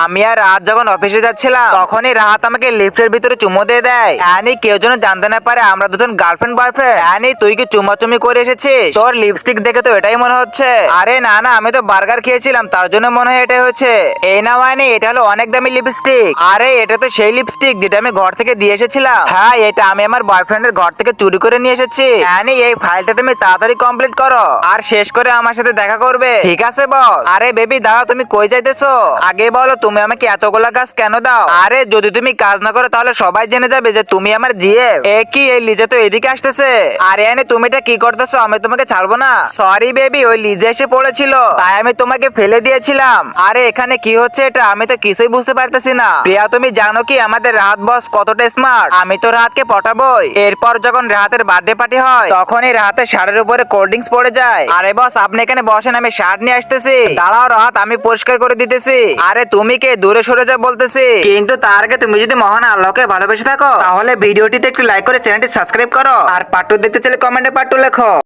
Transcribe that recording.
আমি আর রাত যখন অফিসে যাচ্ছিলাম তখনই রাত আমাকে লিফটের ভিতরে চুমো দিয়ে দেয়। অ্যানি কেউ যেন জানতে না পারে আমরা দুজন গার্লফ্রেন্ড বয়ফ্রেন্ড। অ্যানি তুই কি চুমাচুমি করে এসেছিস? তোর লিপস্টিক দেখে তো এটাই মনে হচ্ছে। আরে না না, আমি তো বার্গার খেয়েছিলাম তার জন্য মনে হয় এটাই হচ্ছে। এই না হয়নি, এটা হলো অনেক দামি লিপস্টিক। আরে এটা তো সেই লিপস্টিক যেটা আমি ঘর থেকে দিয়ে এসেছিলাম। হ্যাঁ, এটা আমি আমার বয়ফ্রেন্ডের ঘর থেকে চুরি করে নিয়ে এসেছি। অ্যানি এই ফাইলটা তুমি তাড়াতাড়ি কমপ্লিট করো আর শেষ করে আমার সাথে দেখা করবে, ঠিক আছে বল? আরে বেবি দাঁড়াও, তুমি কই যাইতেছো? আগে বলো তুমি আমাকে এতগুলা কাজ কেন দাও? আরে যদি তুমি কাজ না করো তাহলে সবাই জেনে যাবে যে তুমি আমার জিএফ। এ কি, এই লিজে তো এদিকে আসতেছে। আরে অ্যানি তুমি এটা কি করতেছো? আমি তোমাকে ছাড়বো না। সরি বেবি, ওই লিজে এসে পড়েছিল তাই আমি তোমাকে ফেলে দিয়েছিলাম। আরে এখানে কি হচ্ছে এটা আমি তো কিছুই বুঝতে পারতেছি না। প্রিয়া তুমি জানো কি আমাদের রাহাত বস কতটা স্মার্ট? আমি তো রাহাতকে পটাবোই। এরপর যখন রাহাতের বার্থডে পার্টি হয় তখনই রাহাতের শার্টের উপরে কোল্ড ড্রিঙ্কস পড়ে যায়। আরে বস আপনি এখানে বসেন, আমি শার্ট নিয়ে আসতেছি। দাঁড়াও রাহাত, আমি পরিষ্কার করে দিতেছি। আরে তুমি কে? দূরে সরে যা বলতেছি। কিন্তু তার আগে তুমি যদি মহান আল্লাহকে ভালোবেসে থাকো তাহলে ভিডিওটিতে একটু লাইক করে চ্যানেলটি সাবস্ক্রাইব করো। আর পার্ট 2 দেখতে চাইলে কমেন্টে পার্ট 2 লেখো।